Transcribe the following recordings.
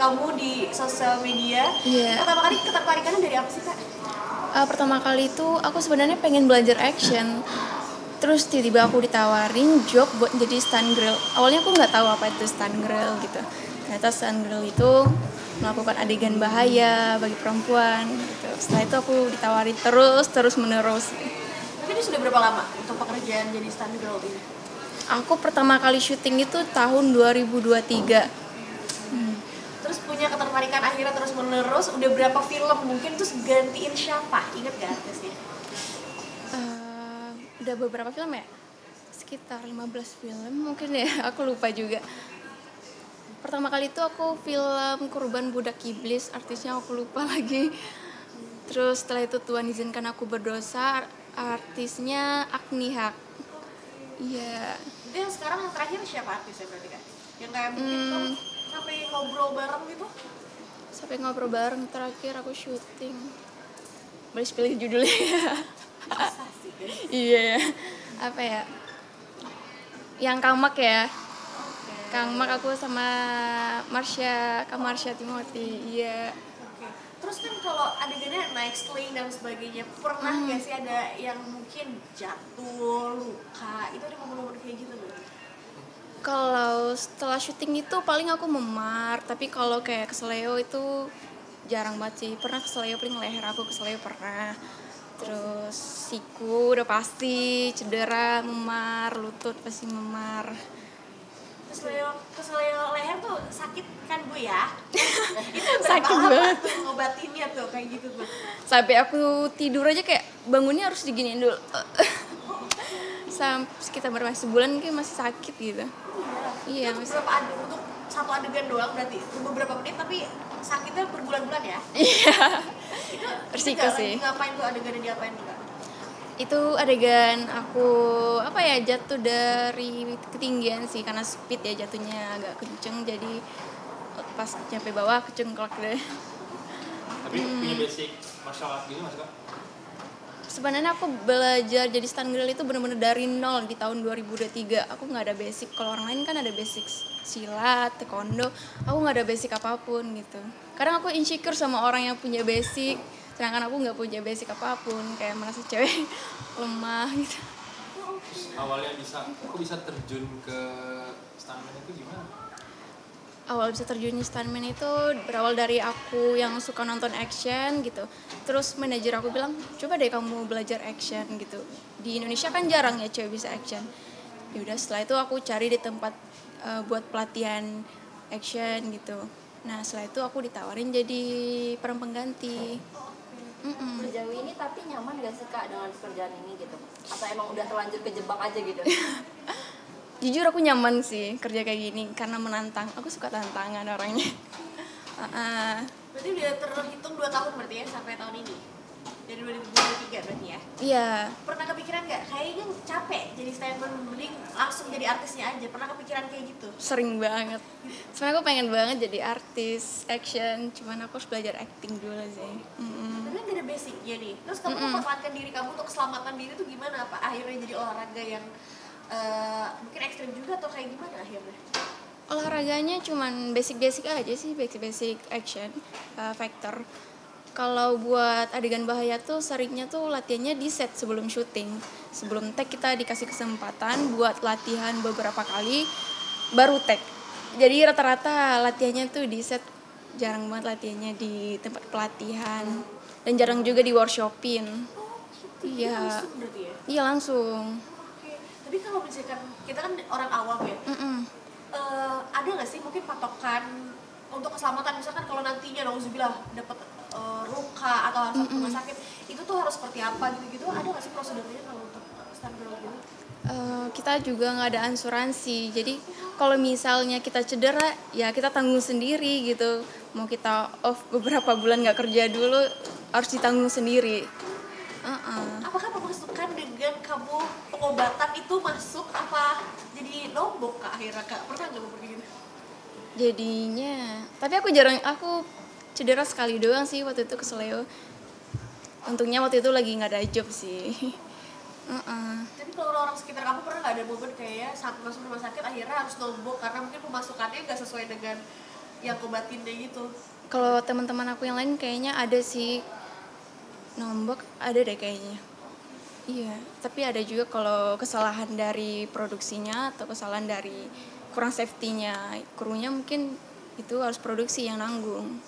kamu di sosial media. Iya. Pertama kali ketertarikannya dari apa sih Kak? Pertama kali itu aku sebenarnya pengen belajar action. Terus tiba-tiba aku ditawarin job buat jadi stunt girl. Awalnya aku nggak tahu apa itu stunt girl gitu. Ternyata stunt girl itu melakukan adegan bahaya bagi perempuan gitu. Setelah itu aku ditawarin terus menerus. Tapi ini sudah berapa lama untuk pekerjaan jadi stunt girl ini? Aku pertama kali syuting itu tahun 2023. Terus punya ketertarikan akhirnya terus menerus, udah berapa film mungkin, terus gantiin siapa? Ingat gak artisnya? Udah beberapa film ya? Sekitar 15 film mungkin ya, aku lupa juga. Pertama kali itu aku film Kurban Budak Iblis, artisnya aku lupa lagi. Terus setelah itu Tuhan Izinkan Aku Berdosa, artisnya Agni Haq. Iya. Itu yang sekarang yang terakhir siapa artisnya berarti Kak? Yang kayak mungkin kamu sampai ngobrol bareng gitu? Sampai ngobrol bareng terakhir aku syuting. Boleh pilih judulnya ya? Masa sih guys? Iya. Apa ya? Yang Kangmak ya. Kangmak aku sama Kang Marsha Timothy. Iya. Oke. Terus kan kalau adegannya naik sling dan sebagainya, pernah nggak sih ada yang mungkin jatuh, luka? Itu ada momen-momen kayak gitu nggak? Kalau setelah syuting itu paling aku memar, tapi kalau kayak keseleo itu jarang banget sih. Pernah keseleo, paling leher aku keseleo pernah. Terus siku udah pasti, cedera, memar, lutut pasti memar. Keseleo leher tuh sakit kan Bu ya? Itu Sakit berapa lama banget. tuh ngobatinnya tuh kayak gitu tuh? Sampai aku tidur aja kayak bangunnya harus diginiin dulu. Sampai sekitar berapa sebulan mungkin masih sakit gitu. Iya, Itu masih. berapa untuk satu adegan doang berarti beberapa menit tapi sakitnya berbulan-bulan ya? Iya. Itu Resiko sih. lagi ngapain tuh adegannya, diapain tuh Kak? Itu adegan aku jatuh dari ketinggian sih karena speed ya, jatuhnya agak kenceng, jadi pas nyampe bawah kecengklak deh. Tapi punya basic martial art gitu Mas Kak? Sebenarnya aku belajar jadi stunt girl itu benar-benar dari nol di tahun 2023. Aku nggak ada basic. Kalau orang lain kan ada basic silat, taekwondo. Aku nggak ada basic apapun gitu. Kadang aku insecure sama orang yang punya basic, sedangkan aku nggak punya basic apapun. Kayak merasa cewek lemah gitu. Awalnya aku bisa terjun ke stuntman itu gimana? Awal bisa terjun di stuntman itu berawal dari aku yang suka nonton action gitu. Terus manajer aku bilang, coba deh kamu belajar action gitu. Di Indonesia kan jarang ya cewek bisa action. Yaudah setelah itu aku cari di tempat buat pelatihan action gitu. Nah setelah itu aku ditawarin jadi peran pengganti. Sejauh ini tapi nyaman gak sih Kak dengan pekerjaan ini gitu? Atau emang udah terlanjur kejebak aja gitu? Jujur aku nyaman sih kerja kayak gini karena menantang. Aku suka tantangan orangnya. Berarti udah terhitung 2 tahun berarti ya sampai tahun ini? Dari 2023 berarti ya? Iya. Pernah kepikiran nggak? Kayaknya capek jadi stuntman, mending langsung jadi artisnya aja. Pernah kepikiran kayak gitu? Sering banget. Sebenarnya aku pengen banget jadi artis action, cuman aku harus belajar acting dulu sih. Tapi kan gak ada basicnya nih. Terus kamu mempertahankan diri kamu untuk keselamatan diri tuh gimana? Apa akhirnya jadi olahraga yang mungkin ekstrim juga atau kayak gimana akhirnya? Olahraganya cuman basic-basic aja sih, basic action factor. Kalau buat adegan bahaya tuh seringnya tuh latihannya di set sebelum syuting. Sebelum tag kita dikasih kesempatan buat latihan beberapa kali baru tag. Jadi rata-rata latihannya tuh di set, jarang banget latihannya di tempat pelatihan dan jarang juga di workshopin. Iya. Langsung berarti ya? Iya langsung. Oke. Tapi kalau misalkan kita kan orang awam ya, ada nggak sih mungkin patokan untuk keselamatan, misalkan kalau nantinya nauzubillah dapat luka atau harus ke rumah sakit, itu tuh harus seperti apa gitu-gitu? Ada nggak sih prosedurnya kalau untuk stunt girl gitu? Kita juga nggak ada asuransi, jadi kalau misalnya kita cedera ya kita tanggung sendiri gitu. Mau kita off beberapa bulan nggak kerja dulu harus ditanggung sendiri. Apakah pemasukan dengan kamu pengobatan itu masuk apa jadi nombok Kak akhirnya Kak? Pernah nggak mau pergi gitu? Jadinya, tapi aku cedera sekali doang sih waktu itu ke Seleo. Untungnya waktu itu lagi nggak ada job sih. Tapi kalau orang sekitar kamu pernah nggak ada momen kayak saat masuk rumah sakit akhirnya harus nombok karena mungkin pemasukannya nggak sesuai dengan yang kobatinnya gitu. Kalau teman-teman aku yang lain kayaknya ada sih, nombok ada deh kayaknya. Iya, tapi ada juga kalau kesalahan dari produksinya atau kesalahan dari kurang safety-nya krunya, mungkin itu harus produksi yang nanggung.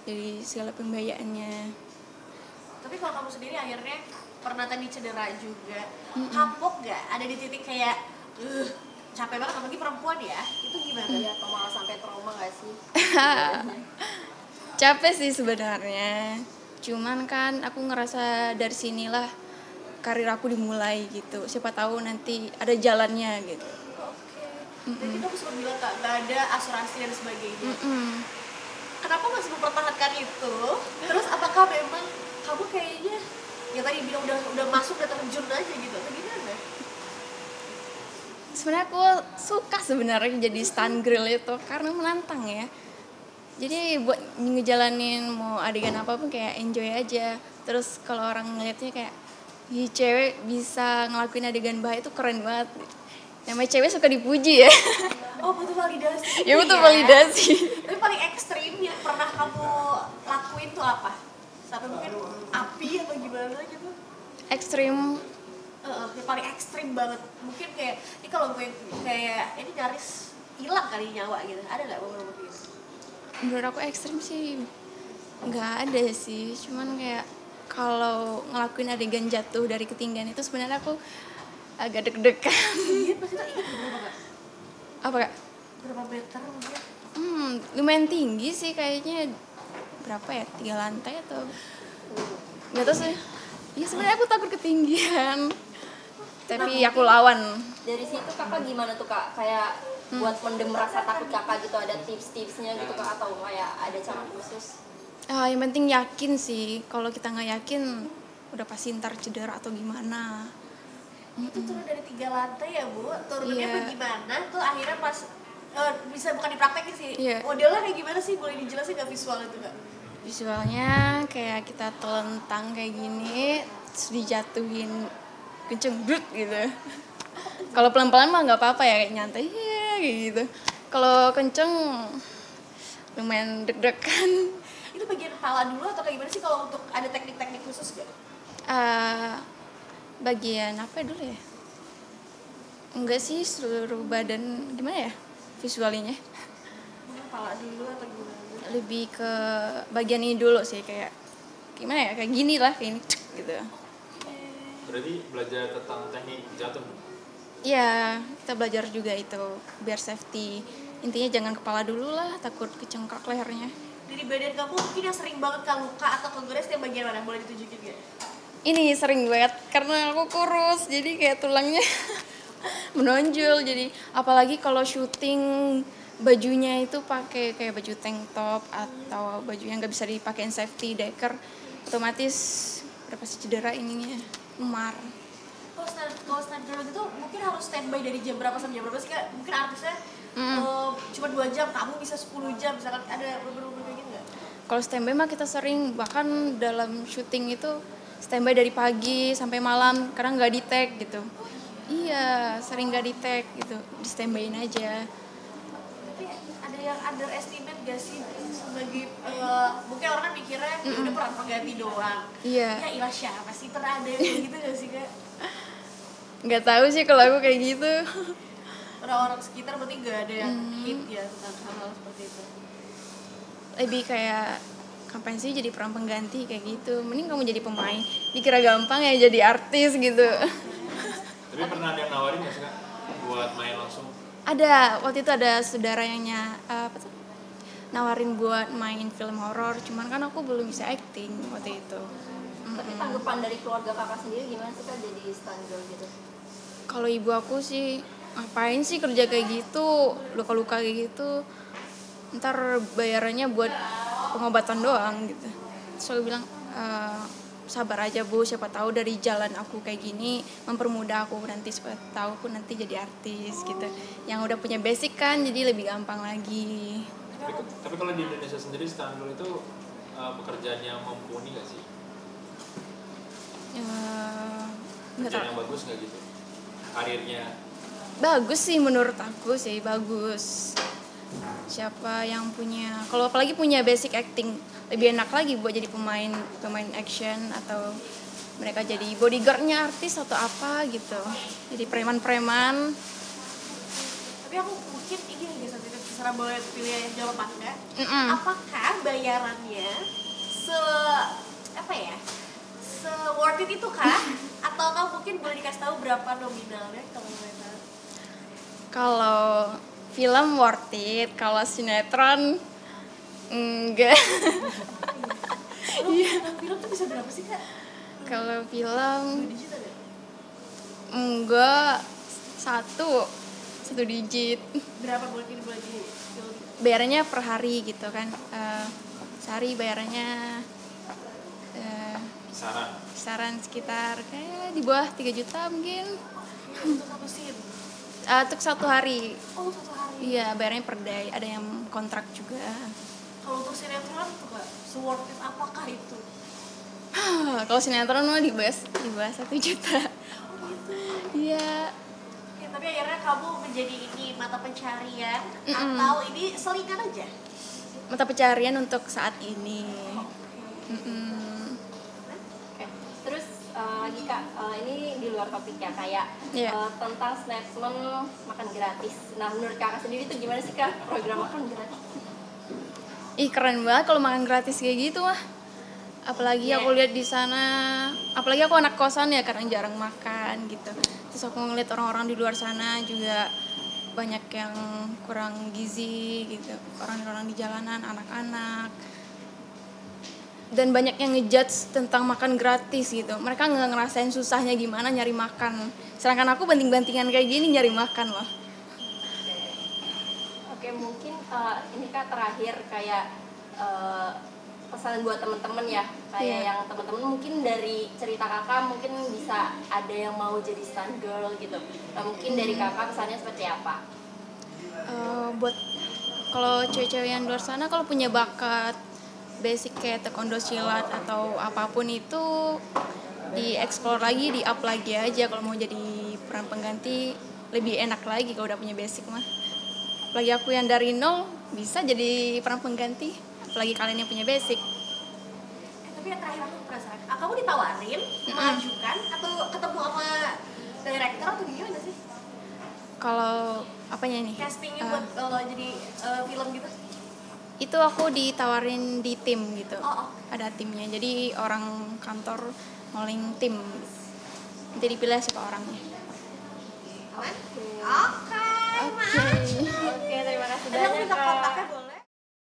Jadi segala pembiayaannya. Tapi kalau kamu sendiri akhirnya pernah tadi cedera juga, kapok gak? Ada di titik kayak capek banget, apalagi perempuan ya, itu gimana? Iya, atau malah sampai trauma nggak sih? Capek sih sebenarnya. Cuman kan aku ngerasa dari sinilah karir aku dimulai gitu. Siapa tahu nanti ada jalannya gitu. Oke. Dan itu aku sempat bilang Kak, gak ada asuransi dan sebagainya. Kenapa masih mempertahankan itu? Terus apakah memang kamu kayaknya ya tadi bilang udah masuk, udah terjun aja gitu atau gimana? Sebenarnya aku suka sebenarnya jadi stunt girl itu karena menantang ya. Jadi buat ngejalanin mau adegan apapun kayak enjoy aja. Terus kalau orang ngeliatnya kayak, ih cewek bisa ngelakuin adegan bahaya itu keren banget. Namanya cewek suka dipuji ya. Oh, butuh validasi. Ya butuh validasi. Tapi paling ekstrim yang pernah kamu lakuin tuh apa? Sampai mungkin api atau gimana gitu? Ekstrim. Yang paling ekstrim banget. Mungkin kayak ini kalau gue kayak ini nyaris hilang kali nyawa gitu. Ada nggak beberapa gitu? Menurut aku ekstrim sih nggak ada sih. Cuman kayak kalau ngelakuin adegan jatuh dari ketinggian itu sebenarnya aku agak deg-degan. Iya, pasti tak ingat berapa Kak? Apa Kak? Berapa meter mungkin? Lumayan tinggi sih kayaknya. Berapa ya? 3 lantai atau nggak tahu sih. Ya sebenarnya aku takut ketinggian. Tapi aku lawan. Dari situ kakak gimana tuh Kak? Kayak buat mendem rasa takut kakak gitu, ada tips-tipsnya gitu Kak, atau kayak ada cara khusus? Yang penting yakin sih. Kalau kita nggak yakin udah pasti ntar cedera atau gimana. Itu turun dari 3 lantai ya Bu? Turunnya Iya. bagaimana? Tuh akhirnya pas bisa bukan dipraktekin sih. Iya. Modelnya kayak gimana sih? Boleh dijelasin nggak visual itu Kak? Visualnya kayak kita telentang kayak gini, terus dijatuhin kenceng brut gitu. Kalau pelan-pelan mah nggak apa-apa ya, kayak nyantai ya kayak gitu. Kalau kenceng lumayan deg-degan. Itu bagian kepala dulu atau kayak gimana sih kalau untuk ada teknik-teknik khusus gak? Bagian apa dulu ya? Enggak sih, seluruh badan gimana ya visualnya? Kepala dulu atau gimana? Lebih ke bagian ini dulu sih, kayak gimana ya, kayak gini lah, kayak ini gitu. Berarti belajar tentang teknik jatuh. Iya, kita belajar juga itu biar safety. Intinya jangan kepala dulu lah, takut kecengkak lehernya. Dari badan kamu mungkin yang sering banget Kak luka atau kegores yang bagian mana? Boleh ditunjukin gak? Ini sering banget karena aku kurus, jadi kayak tulangnya menonjol. Jadi apalagi kalau syuting bajunya itu pakai kayak baju tank top atau baju yang nggak bisa dipakein safety decker, otomatis udah pasti cedera ininya, memar. Kalau stand girl itu mungkin harus standby dari jam berapa sampai jam berapa sih Kak? Mungkin artisnya cuma 2 jam, kamu bisa 10 jam, misalkan ada beberapa kayak gitu nggak? Kalau standby mah kita sering, bahkan dalam syuting itu standby dari pagi sampai malam, karena nggak di tag gitu. Iya, sering nggak di tag gitu, di standbyin aja. Tapi ada yang underestimate gak sih sebagai mungkin orang kan mikirnya udah peran pengganti doang. Iya. Ya ilah siapa sih, pernah ada yang kayak gitu gak sih Kak? Nggak tahu sih kalau aku kayak gitu. Orang-orang sekitar berarti gak ada yang hit ya tentang hal-hal seperti itu. Lebih kayak kapan sih jadi peran pengganti kayak gitu, mending kamu jadi pemain, dikira gampang ya jadi artis gitu. Tapi pernah ada yang nawarin nggak sih Kak buat main langsung? Ada, waktu itu ada saudara yang nawarin buat main film horor, cuman kan aku belum bisa acting waktu itu. Tapi tanggapan dari keluarga kakak sendiri gimana sih Kak jadi stunt girl gitu? Kalau ibu aku sih, ngapain sih kerja kayak gitu, luka-luka kayak gitu, ntar bayarannya buat pengobatan doang gitu. Terus aku bilang, sabar aja Bu, siapa tahu dari jalan aku kayak gini mempermudah aku nanti, siapa tahu aku nanti jadi artis gitu. Yang udah punya basic kan, jadi lebih gampang lagi. Tapi kalau di Indonesia sendiri stunt girl itu pekerjaan yang mumpuni nggak sih? Nggak Pekerjaan tahu. yang bagus nggak gitu? Karirnya? Bagus sih menurut aku sih, bagus. siapa yang punya, kalau apalagi punya basic acting lebih enak lagi buat jadi pemain action, atau mereka jadi bodyguardnya artis atau apa gitu, jadi preman-preman. Tapi aku mungkin ini nih terserah boleh pilih yang jawab apa enggak. Apakah bayarannya worth it itu kah? Atau kau mungkin boleh dikasih tahu berapa nominalnya kalau boleh tahu? Kalau film worth it, kalau sinetron enggak. Film tuh bisa berapa sih kak? Kalau film 2 digit ada? enggak, satu digit. Berapa boleh di film? Bayarannya per hari gitu kan, sehari bayarannya kisaran sekitar kayak di bawah 3 juta mungkin. Untuk satu scene? Untuk 1 hari. Oh, 1 hari. Iya, bayarnya per day, ada yang kontrak juga. Kalau untuk sinetron tuh kak, worth it apakah itu? Kalau sinetron mah di bawah 1 juta. Oh gitu. Iya. Ya, tapi akhirnya kamu menjadi ini mata pencarian atau ini selingan aja? Mata pencarian untuk saat ini. Oke. Terus lagi kak, ini di luar topik ya, kayak tentang snapsman makan gratis. Nah menurut kakak sendiri tuh gimana sih kak program makan gratis? Ih keren banget kalau makan gratis kayak gitu mah. Apalagi aku lihat di sana, apalagi aku anak kosan ya, kadang jarang makan gitu. Terus aku ngeliat orang-orang di luar sana juga banyak yang kurang gizi gitu, orang-orang di jalanan, anak-anak. Dan banyak yang ngejudge tentang makan gratis gitu. Mereka nggak ngerasain susahnya gimana nyari makan. Sedangkan aku banting-bantingan kayak gini nyari makan loh. Oke, mungkin ini kak terakhir kayak pesan buat temen-temen ya, kayak yang temen-temen mungkin dari cerita kakak mungkin bisa ada yang mau jadi stunt girl gitu. Nah, mungkin dari kakak pesannya seperti apa? Buat kalau cewek-cewek yang luar sana, kalau punya bakat basic kayak taekwondo, silat atau apapun itu, dieksplor lagi, di-up lagi aja. Kalau mau jadi peran pengganti lebih enak lagi kalau udah punya basic mah. Apalagi aku yang dari nol bisa jadi peran pengganti, apalagi kalian yang punya basic. Tapi yang terakhir aku penasaran, kamu ditawarin mengajukan atau ketemu sama director atau gimana sih? Kalau apanya nih? Castingnya buat jadi film gitu? Itu aku ditawarin di tim gitu. Ada timnya, jadi orang kantor ngoling tim, jadi pilih siapa orangnya. Oke.